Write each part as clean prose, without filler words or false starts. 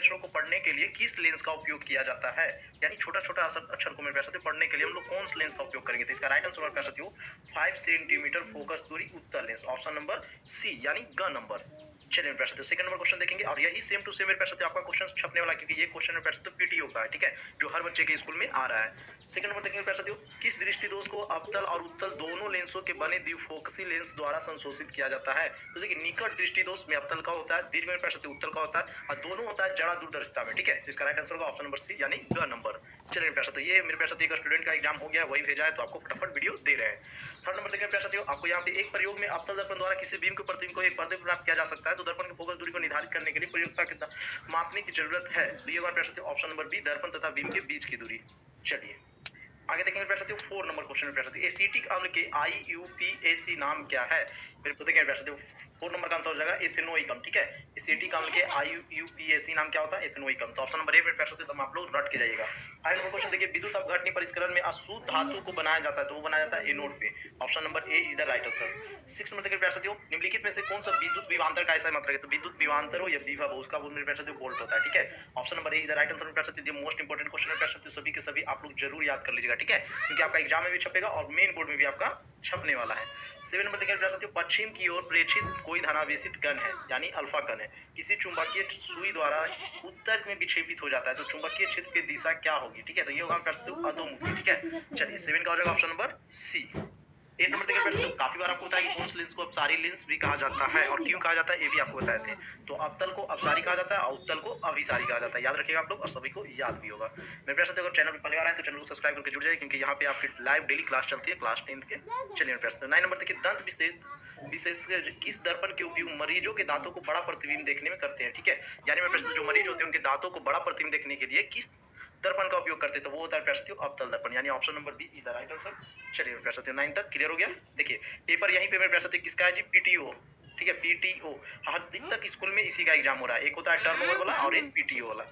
अक्षरों को पढ़ने के लिए किस लेंस का उपयोग किया जाता है? यानी छोटा-छोटा अक्षर को मेरे प्यारे साथियों पढ़ने के लिए हम लोग कौन सा लेंस का उपयोग करेंगे? तो इसका राइट आंसर मेरे प्यारे साथियों 5 सेंटीमीटर फोकस दूरी उत्तल लेंस, ऑप्शन नंबर सी यानी ग नंबर। चलिए मेरे प्यारे साथियों सेकंड नंबर क्वेश्चन देखेंगे और यही सेम टू सेम मेरे प्यारे साथियों आपका क्वेश्चन छपने वाला है, क्योंकि ये क्वेश्चन मेरे प्यारे साथियों पीटीओ का है, ठीक है, जो हर बच्चे के स्कूल में आ रहा है। सेकंड नंबर देखेंगे मेरे प्यारे साथियों, किस दृष्टि दोष को अवतल और उत्तल दोनों लेंसों के बने द्विफोकसी लेंस द्वारा संशोधित किया जाता है? तो देखिए निकट दृष्टि दोष में अवतल का होता है, दीर्घ में प्यारे साथियों उत्तल का होता है और दोनों होता है जड़ा दूरदर्शिता में, ठीक है। तो इसका राइट आंसर होगा ऑप्शन नंबर सी यानी ग नंबर। चलिए मेरे प्यारे साथियों ये मेरे प्यारे साथियों एक स्टूडेंट का एग्जाम हो गया है, वही भेजा है तो आपको फटाफट वीडियो दे रहे हैं। थर्ड नंबर देखिए प्यारे साथियों, आपको यहाँ पे एक प्रयोग में अवतल दर्पण द्वारा किसी बीम के प्रतिबिंब को एक पर्दे पर प्राप्त किया जा सकता है, तो दर्पण की फोकस दूरी को निर्धारित करने के लिए प्रयोगता कितना मापने की जरूरत है? तो ये प्यारे साथियों ऑप्शन नंबर बी दर्पण तथा बीम के बीच की दूरी। चलिए आगे देखेंगे प्यारे साथियों 4 नंबर क्वेश्चन में प्यारे साथियों एसिटिक अम्ल के IUPAC नाम क्या है? मेरे को देखेंगे प्यारे साथियों 4 नंबर का आंसर हो जाएगा एथेनोइकम, ठीक है। एसिटिक अम्ल के IUPAC नाम क्या होता है? एथेनोइकम। तो ऑप्शन नंबर ए मेरे प्यारे साथियों आप लोग रट के जाइएगा। 5 नंबर क्वेश्चन देखिए विद्युत अपघटनी परिष्करण में अशुद्ध धातु को बनाया जाता है, तो वो बनाया जाता है एनोड पे, option number A is the right answer. 6 number देखिए प्यारे साथियों निम्नलिखित में से कौन सा विद्युत विभवांतर का ऐसा मात्रक है? तो विद्युत विभवांतर हो या विभव हो उसका वो मेरे प्यारे साथियों वोल्ट होता है, ठीक है। Option number A is the right answer. प्यारे साथियों मोस्ट इंपोर्टेंट क्वेश्चन है प्यारे साथियों, सभी के सभी आप लोग जरूर याद कर लीजिएगा, ठीक है, क्योंकि आपका एग्जाम में भी छपेगा और मेन बोर्ड में भी आपका छपने वाला है। 7 नंबर देखिए प्यारे साथियों पश्चिम की ओर प्रेषित कोई धनावेशित कण है यानी अल्फा कण है, किसी चुंबकीय सुई द्वारा उत्तर में विक्षेपित हो जाता है, तो चुंबकीय क्षेत्र की दिशा क्या होगी? ठीक है, तो ये होगा प्यारे साथियों अधोमुखी, ठीक है। चलिए 7 का हो जाएगा ऑप्शन नंबर सी। 8 नंबर देखिए प्यारे साथियों काफी बार आपको होता है कि कौन से लेंस को अपसारी लेंस भी कहा जाता है और क्यों कहा जाता है ये भी आपको बताए थे। तो अवतल को अपसारी कहा जाता है और उत्तल को अभिसारी कहा जाता है, याद रखिएगा आप लोग और सभी को याद भी होगा। मेरे प्यारे साथियों अगर चैनल पर पहली बार आए तो चैनल को सब्सक्राइब करके जुड़ जाइए, क्योंकि यहाँ पे आपकी लाइव डेली क्लास चलती है क्लास 10th के। चलिए मेरे प्यारे साथियों 9 नंबर देखिए दंत विशेषज्ञ किस दर्पण के उपयोग मरीजों के दांतों को बड़ा प्रतिबिंब देखने में करते हैं, ठीक है। यानी मेरे प्यारे साथियों जो मरीज होते हैं उनके दांतों को बड़ा प्रतिबिंब देखने के लिए किस दर्पण का उपयोग करते हैं? तो वो होता है प्यारे साथियों अवतल दर्पण, यानी option number B is the right answer. चलिए मेरे प्यारे साथियों 9 तक क्लियर हो गया। देखिए पेपर यहीं पे मेरे प्यारे साथियों किसका है जी? पीटीओ, ठीक है, पीटीओ। हर दिन तक स्कूल में इसी का एग्जाम हो रहा है, एक होता है टर्नओवर वाला और एक पीटीओ वाला।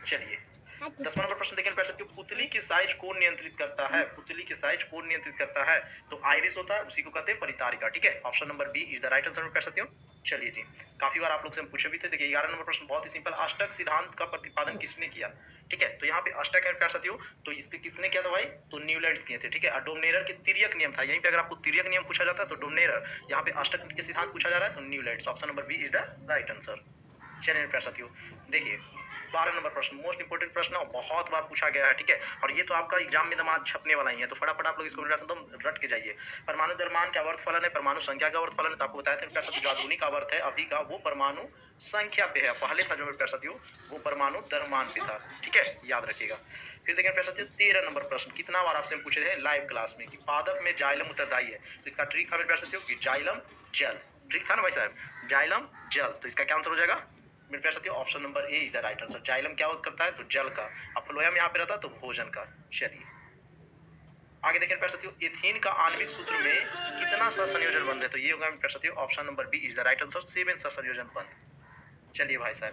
चलिए 10वां नंबर प्रश्न देखिए प्यारे साथियों पुतली के साइज कौन नियंत्रित करता है? पुतली के साइज कौन नियंत्रित करता है? तो आइरिस होता है, उसी को कहते हैं परितारिका, ठीक है। Option number B is the right answer प्यारे साथियों। चलिए जी काफी बार आप लोग से हम पूछे भी थे। देखिए 11 नंबर प्रश्न बहुत ही सिंपल, अष्टक सिद्धांत का प्रतिपादन किसने किया? ठीक है, तो यहाँ पे अष्टक है प्यारे साथियों, तो इसके किसने किया था भाई? तो न्यूलैंड्स किए थे, ठीक है। और डोमनेरर के तिर्यक नियम था, यहीं पे अगर आपको तिर्यक नियम पूछा जाता है तो डोमनेरर, यहाँ पे अष्टक के सिद्धांत पूछा जा रहा है तो Newlands, option number B is the right answer. चलिए प्यारे साथियों देखिए 12 नंबर प्रश्न मोस्ट इंपोर्टेंट प्रश्न और बहुत बार पूछा गया है, ठीक है, और ये तो आपका एग्जाम में दमाद छपने वाला ही है, तो फटाफट आप लोग इसको रट के जाइए। परमाणु द्रव्यमान का वर्त फलन है, परमाणु संख्या का वर्त फलन, तो आपको बताया था प्यारे साथियों जो आधुनिक आवर्त है अभी का वो परमाणु संख्या पे है, पहले था जो मेरे प्यारे साथियों वो परमाणु द्रव्यमान पे था, ठीक है, याद रखिएगा। फिर देखिए प्यारे साथियों 13 नंबर प्रश्न कितना बार आपसे पूछे थे लाइव क्लास में कि पादप में जाइलम उत्तरदायी है, तो इसका ट्रिक था मेरे प्यारे साथियों कि जाइलम जल, ट्रिक था ना भाई साहब, जाइलम जल, तो इसका क्या आंसर हो जाएगा मेरे प्यारे साथियों? Option number A is the right answer. Xylem क्या करता है? तो जल का, अब फ्लोएम यहाँ पे रहता है तो भोजन का। चलिए आगे देखिए प्यारे साथियों एथीन का आणविक सूत्र में कितना सहसंयोजन बंध है? तो ये होगा मेरे प्यारे साथियों option number B is the right answer, 7 सहसंयोजन बंध। चलिए भाई साहब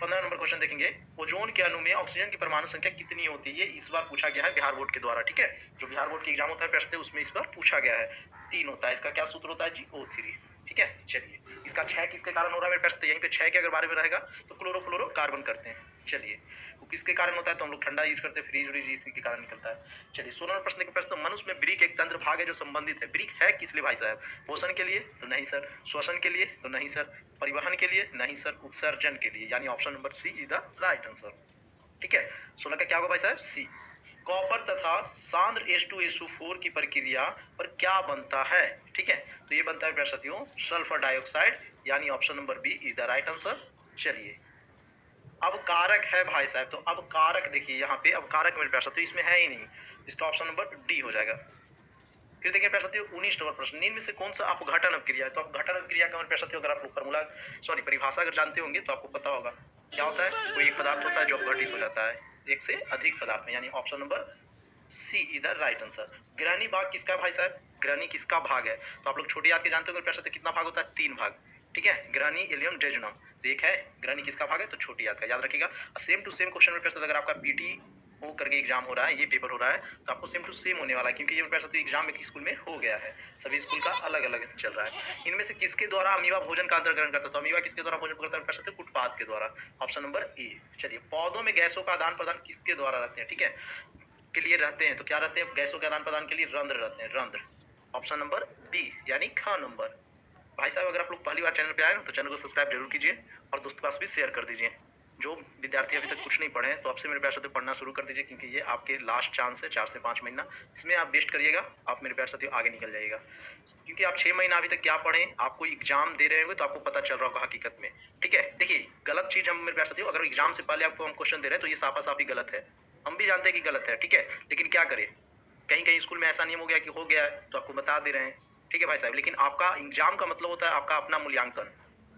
15 नंबर क्वेश्चन देखेंगे ओजोन के अणु में ऑक्सीजन की परमाणु संख्या कितनी होती है? ये इस बार पूछा गया है बिहार बोर्ड के द्वारा, ठीक है, जो बिहार बोर्ड के एग्जाम होता है प्यारे साथियों उसमें इस बार पूछा गया है, 3 होता है। इसका क्या सूत्र होता है जी? O3, ठीक है। चलिए इसका 6 किसके कारण हो रहा है मेरे प्यारे साथियों? यहीं पे 6 के अगर बारे में रहेगा तो क्लोरोफ्लोरोकार्बन करते हैं। चलिए वो किसके कारण होता है? तो हम लोग ठंडा यूज करते हैं, फ्रीज व्रीज इसी के कारण निकलता है। चलिए 16 नंबर प्रश्न के प्रश्न मनुष्य में ब्रीक एक तंत्र भाग है जो संबंधित है, ब्रीक है किस लिए भाई साहब? पोषण के लिए? तो नहीं सर। श्वसन के लिए? तो नहीं सर। परिवहन के लिए? नहीं सर। उत्सर्जन के लिए, यानी option number C is the right answer, ठीक है। 16 का क्या होगा भाई साहब? सी। कॉपर तथा सांद्र H2SO4 की प्रक्रिया पर क्या बनता है? ठीक है, तो ये बनता है प्यारे साथियों सल्फर डाइऑक्साइड, यानी option number B is the right answer. चलिए अब कारक है भाई साहब, तो अब कारक देखिए यहाँ पे अब कारक मेरे प्यारे साथियों इसमें है ही नहीं, इसका ऑप्शन नंबर डी हो जाएगा। फिर देखिए प्यारे साथियों 19 नंबर प्रश्न निम्न में से कौन सा अपघटन अपक्रिया है? तो अपघटन अपक्रिया का प्यारे साथियों अगर आप लोग फॉर्मूला परिभाषा अगर जानते होंगे तो आपको पता होगा क्या होता है। कोई एक पदार्थ होता है जो अपघटित हो जाता है एक से अधिक पदार्थ में, यानी option number C is the right answer. ग्रहणी भाग किसका भाई साहब? ग्रहणी किसका भाग है? तो आप लोग छोटे याद के जानते होंगे प्यारे साथियों कितना भाग होता है? 3 भाग, ठीक है। ग्रहणी इलियम जेजुनम, तो एक है ग्रहणी किसका भाग है? तो छोटी याद का, याद रखिएगा। सेम टू सेम क्वेश्चन में प्यारे साथियों अगर आपका पीटी हो करके एग्जाम हो रहा है, ये पेपर हो रहा है, तो आपको सेम टू सेम होने वाला है, क्योंकि ये मेरे एग्जाम एक स्कूल में हो गया है, सभी स्कूल का अलग अलग चल रहा है। इनमें से किसके द्वारा अमीबा भोजन का अंतर ग्रहण करता है? तो अमीबा किसके द्वारा भोजन ग्रहण कर सकते हैं? फुटपाथ के द्वारा, ऑप्शन नंबर ए। चलिए, पौधों में गैसों का आदान प्रदान किसके द्वारा रहते हैं? ठीक है, के लिए रहते हैं, तो क्या रहते हैं? गैसों के आदान प्रदान के लिए रंध्र रहते हैं, रंध्र, ऑप्शन नंबर बी यानी ख नंबर। भाई साहब, अगर आप लोग पहली बार चैनल पे आए ना तो चैनल को सब्सक्राइब जरूर कीजिए और दोस्तों के पास भी शेयर कर दीजिए। जो विद्यार्थी अभी तक कुछ नहीं पढ़े हैं तो आपसे मेरे प्यार साथियों पढ़ना शुरू कर दीजिए, क्योंकि ये आपके लास्ट चांस है, 4 से 5 महीना इसमें आप वेस्ट करिएगा, आप मेरे प्यार साथियों आगे निकल जाइएगा। क्योंकि आप 6 महीना अभी तक क्या पढ़े, आप कोई एग्जाम दे रहे होंगे तो आपको पता चल रहा होगा हकीकत में। ठीक है, देखिए गलत चीज हम मेरे प्यार साथियों, अगर एग्जाम से पहले आपको हम क्वेश्चन दे रहे हैं तो ये साफा साफी गलत है, हम भी जानते हैं कि गलत है। ठीक है, लेकिन क्या करें, कहीं कहीं स्कूल में ऐसा नियम हो गया कि हो गया है तो आपको बता दे रहे हैं। ठीक है भाई साहब, लेकिन आपका एग्जाम का मतलब होता है आपका अपना मूल्यांकन।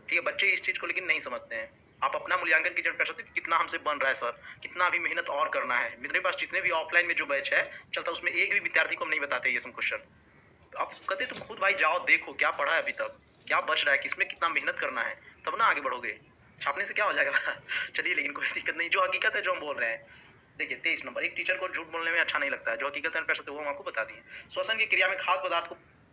ठीक है, बच्चे इस चीज को लेकिन नहीं समझते हैं। आप अपना मूल्यांकन कीजिए कर सकते हैं, कितना हमसे बन रहा है सर, कितना अभी मेहनत और करना है। मेरे पास जितने भी ऑफलाइन में जो बैच है चलता, उसमें एक भी विद्यार्थी को हम नहीं बताते ये सब क्वेश्चन। तो आप कहते तुम खुद भाई जाओ देखो क्या पढ़ा है अभी तक, क्या बच रहा है, किसमें कितना मेहनत करना है, तब ना आगे बढ़ोगे। छापने से क्या हो जाएगा चलिए, लेकिन कोई दिक्कत नहीं, जो हकीकत है जो हम बोल रहे हैं। देखिए 23 नंबर, एक टीचर को झूठ बोलने में अच्छा नहीं लगता है, जो हकीकत है वो हम आपको बता दिए। श्वसन की क्रिया में खाद्य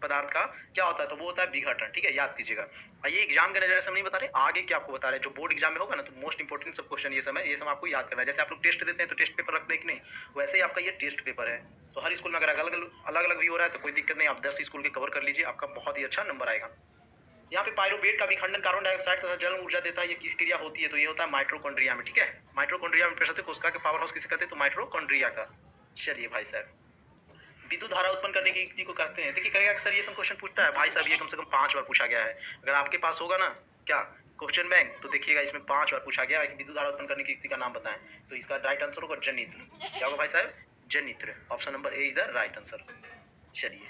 पदार्थ का क्या होता है? तो वो होता है विघटन। ठीक है, याद कीजिएगा। ये एग्जाम के नजरिए से हम नहीं बता रहे, आगे क्या आपको बता रहे हैं, जो बोर्ड एग्जाम में होगा ना, तो मोस्ट इंपोर्टेंट सब क्वेश्चन ये सब आपको याद करना है। जैसे आप लोग टेस्ट देते हैं तो टेस्ट पेपर रखते हैं कि नहीं, वैसे ही आपका ये टेस्ट पेपर है। तो हर स्कूल में अगर अलग अलग भी हो रहा है तो कोई दिक्कत नहीं, आप 10 स्कूल के कवर कर लीजिए, आपका बहुत ही अच्छा नंबर आएगा। यहाँ पे पायरुवेट का विखंडन कार्बन डाइऑक्साइड तथा जल ऊर्जा देता है, ये किस क्रिया होती है? तो ये होता है माइटोकॉन्ड्रिया में। ठीक है, माइटोकॉन्ड्रिया में प्रश्न कोशिका के पावर हाउस किसे कहते हैं? तो माइटोकॉन्ड्रिया का। चलिए भाई साहब, विद्युत धारा उत्पन्न करने की युक्ति को करते हैं। देखिए कहेगा अक्सर ये सब क्वेश्चन पूछता है भाई साहब, ये कम से कम 5 बार पूछा गया है। अगर आपके पास होगा ना क्या क्वेश्चन बैंक, तो देखिएगा इसमें 5 बार पूछा गया है कि विद्युत धारा उत्पन्न करने की युक्ति का नाम बताएं। तो इसका राइट आंसर होगा जनित्र। क्या होगा भाई साहब? जनित्र, option number A is the right answer. चलिए,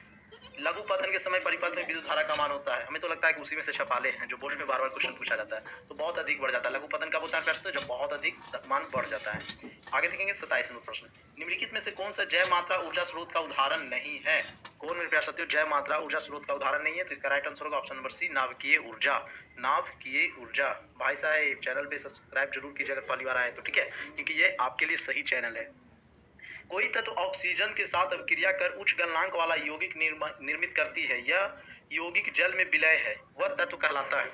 लघु पठन के समय परिपथ में विद्युत धारा का मान होता है, हमें तो लगता है कि उसी में से छपाले हैं, जो बोर्ड में बार बार क्वेश्चन पूछा जाता है, तो बहुत अधिक बढ़ जाता है। लघु पठन कब होता है? जब बहुत अधिक मान बढ़ जाता है। आगे देखेंगे 27 नंबर प्रश्न, निम्नलिखित में से कौन सा जय मात्रा ऊर्जा स्रोत का उदाहरण नहीं है? कौन मेरे प्यार साथियों जय मात्रा ऊर्जा स्रोत का उदाहरण नहीं है? तो इसका राइट आंसर होगा ऑप्शन नंबर सी, नाभिकीय ऊर्जा। नाभिकीय ऊर्जा। भाई साहब चैनल पे सब्सक्राइब जरूर कीजिए अगर पहली बार आए तो, ठीक है, क्योंकि ये आपके लिए सही चैनल है। कोई तत्व ऑक्सीजन के साथ अभिक्रिया कर उच्च गलनांक वाला यौगिक निर्मित करती है, यह यौगिक जल में विलय है, वह तत्व कहलाता है।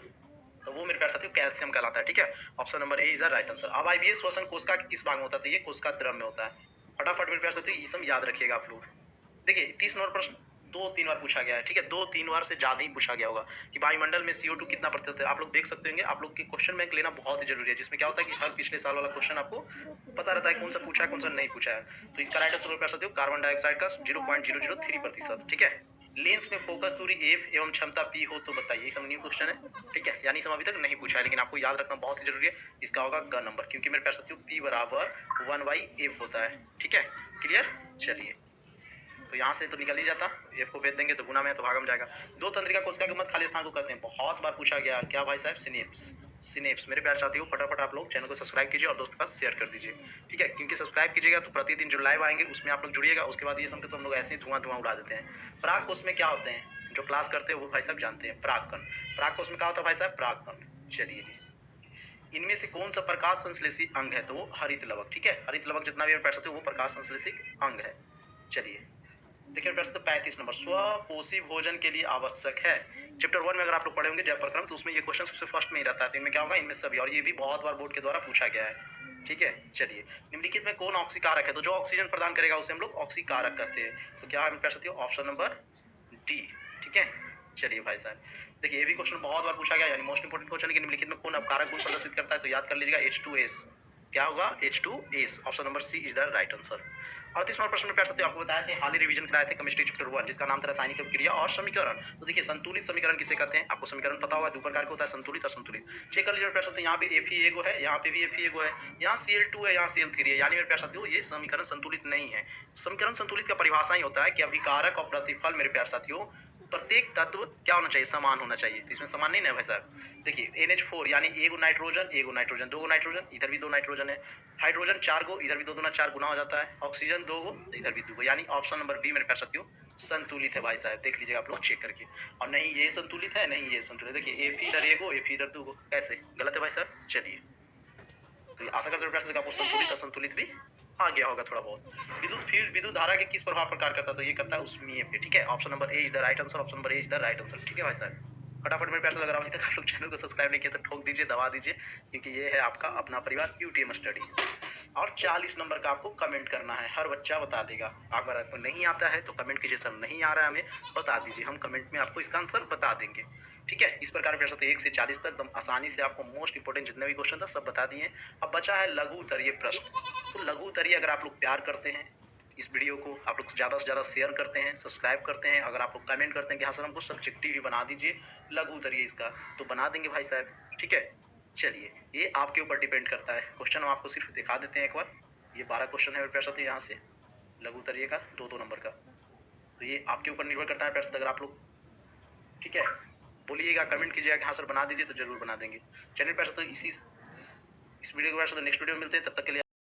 तो वो मेरे प्यारे साथियों कैल्शियम कहलाता है। ठीक है, option number A is the right answer. अब आईबीएस श्वसन कोशिका के किस भाग में होता है? तो ये कोशिका द्रव में होता है। फटाफट मेरे प्यारे साथियों ये सब याद रखिएगा आप लोग। देखिए 30 नंबर प्रश्न 2-3 बार पूछा गया है। ठीक है, 2-3 बार से ज्यादा ही पूछा गया होगा कि वायुमंडल में CO2 कितना प्रतिशत है। आप लोग देख सकते होंगे, आप लोग के क्वेश्चन बैंक लेना बहुत ही जरूरी है, जिसमें क्या होता है कि हर पिछले साल वाला क्वेश्चन आपको पता रहता है कौन सा पूछा है कौन सा नहीं पूछा है। तो इसका राइट आंसर कर सकते हो कार्बन डाइऑक्साइड का 0.003%। ठीक है, लेंस में फोकस दूरी f एवं क्षमता p हो तो बताइए। ये सब न्यू क्वेश्चन है। ठीक है, यानी सब अभी तक नहीं पूछा है, लेकिन आपको याद रखना बहुत ही जरूरी है। इसका होगा ग नंबर, क्योंकि मेरे प्यारे साथियों p बराबर 1/f होता है। ठीक है, क्लियर। चलिए, तो यहाँ से तो निकल ही जाता, f को भेज देंगे तो गुना में तो भागम जाएगा। दो तंत्रिका कोशिका के मध्य खाली स्थान को कहते हैं, बहुत बार पूछा गया। क्या भाई साहब? सिनेप्स। सिनेप्स। मेरे प्यारे साथियों फटाफट आप लोग चैनल को सब्सक्राइब कीजिए और दोस्तों के पास शेयर कर दीजिए। ठीक है, क्योंकि सब्सक्राइब कीजिएगा तो प्रतिदिन जो लाइव आएंगे उसमें आप लोग जुड़िएगा। उसके बाद ये समझे तो हम लोग ऐसे ही धुआं उड़ा देते हैं। प्राग कोष में क्या होते हैं? जो क्लास करते हैं वो भाई साहब जानते हैं, प्रागकण। प्राग कोष में क्या होता है भाई साहब? प्रागकण। चलिए जी, इनमें से कौन सा प्रकाश संश्लेषी अंग है? तो वो हरित लवक। ठीक है, हरित लवक जितना भी पैर सकते वो प्रकाश संश्लेषी अंग है। चलिए देखिए प्रश्न 35 नंबर, स्वपोषी भोजन के लिए आवश्यक है। चैप्टर 1 में अगर आप लोग पढ़े होंगे जय प्रक्रम, तो उसमें ये क्वेश्चन सबसे फर्स्ट में ही रहता है। तो इनमें क्या होगा? इनमें सभी, और ये भी बहुत बार बोर्ड के द्वारा पूछा गया है। ठीक है, चलिए, निम्नलिखित में कौन ऑक्सीकारक है? तो जो ऑक्सीजन प्रदान करेगा उसे हम लोग ऑक्सीकारक कहते हैं। तो क्या हम कह सकते हो? Option number D. ठीक है, चलिए भाई साहब देखिए, ये भी क्वेश्चन बहुत बार पूछा गया, यानी मोस्ट इंपोर्टेंट क्वेश्चन है कि निम्नलिखित में कौन अपकारक गुण प्रदर्शित करता है? तो याद कर लीजिएगा H2S। क्या होगा? H2S, option number C is the right answer. 38वां प्रश्न में कर सकते हो, आपको बताया थे हाल ही रिवीजन कराए थे केमिस्ट्री चैप्टर 1, जिसका नाम था रासायनिक अभिक्रिया और समीकरण। तो देखिए संतुलित समीकरण किसे कहते हैं? आपको समीकरण पता होगा, दो प्रकार के होता है, संतुलित और संतुलित। चेक कर लीजिए प्यार साथियों, यहाँ पे Fe एगो है, यहाँ पे भी Fe एगो है, यहाँ Cl2 है, यहाँ Cl3 है, यानी मेरे प्यार साथियों ये समीकरण संतुलित नहीं है। समीकरण संतुलित का परिभाषा ही होता है कि अभिकारक और प्रतिफल मेरे प्यार साथियों प्रत्येक तत्व क्या होना चाहिए? समान होना चाहिए। तो इसमें समान नहीं ना भाई साहब। देखिए NH4 यानी एगो नाइट्रोजन, दो नाइट्रोजन, इधर भी 2 नाइट्रोजन है। हाइड्रोजन 4 गो, इधर भी 2 दूना 4 गुना हो जाता है। ऑक्सीजन 2 गो, इधर भी 2 गो, यानी ऑप्शन नंबर बी मेरे प्यारे साथियों संतुलित है भाई साहब। देख लीजिएगा आप लोग चेक करके, और नहीं ये संतुलित है, नहीं ये संतुलित। देखिए Fe इधर एगो, Fe इधर 2 गो, कैसे? गलत है भाई साहब। चलिए, तो आशा करते हैं आपको संतुलित असंतुलित भी आ गया होगा थोड़ा बहुत। विद्युत फील्ड विद्युत धारा के किस प्रभाव पर कार्य करता है? तो ये करता है उसमें पे, ठीक है। Option number A is the right answer, option number A is the right answer, ठीक है भाई साहब। फटाफट मेरे प्यारे से, अगर अभी तक आप लोग चैनल को सब्सक्राइब नहीं किया तो ठोक दीजिए, दबा दीजिए, क्योंकि ये है आपका अपना परिवार यूटीएम स्टडी। और 40 नंबर का आपको कमेंट करना है, हर बच्चा बता देगा। अगर आपको नहीं आता है तो कमेंट कीजिए सर नहीं आ रहा है हमें, बता दीजिए, हम कमेंट में आपको इसका आंसर बता देंगे, ठीक है। इस प्रकार प्यारे साथियों 1 से 40 तक एकदम आसानी से आपको मोस्ट इंपोर्टेंट जितने भी क्वेश्चन था सब बता दिए। अब बचा है लघु उत्तरीय प्रश्न। तो लघु उत्तरीय अगर आप लोग प्यार करते हैं इस वीडियो को, आप लोग ज़्यादा से ज़्यादा शेयर करते हैं, सब्सक्राइब करते हैं, अगर आप लोग कमेंट करते हैं कि हाँ सर हमको सब्जेक्टिव ही बना दीजिए लघु उत्तरीय इसका, तो बना देंगे भाई साहब, ठीक है। चलिए, ये आपके ऊपर डिपेंड करता है। क्वेश्चन हम आपको सिर्फ दिखा देते हैं एक बार। ये 12 क्वेश्चन है मेरे प्यारे साथियों यहाँ से लघु उत्तरीय का 2-2 नंबर का। तो ये आपके ऊपर निर्भर करता है प्यारे साथियों, अगर आप लोग, ठीक है, बोलिएगा, कमेंट कीजिएगा कि हाँ सर बना दीजिए, तो जरूर बना देंगे। चलिए प्यारे साथियों, इस वीडियो के बाद नेक्स्ट वीडियो में मिलते हैं, तब तक के लिए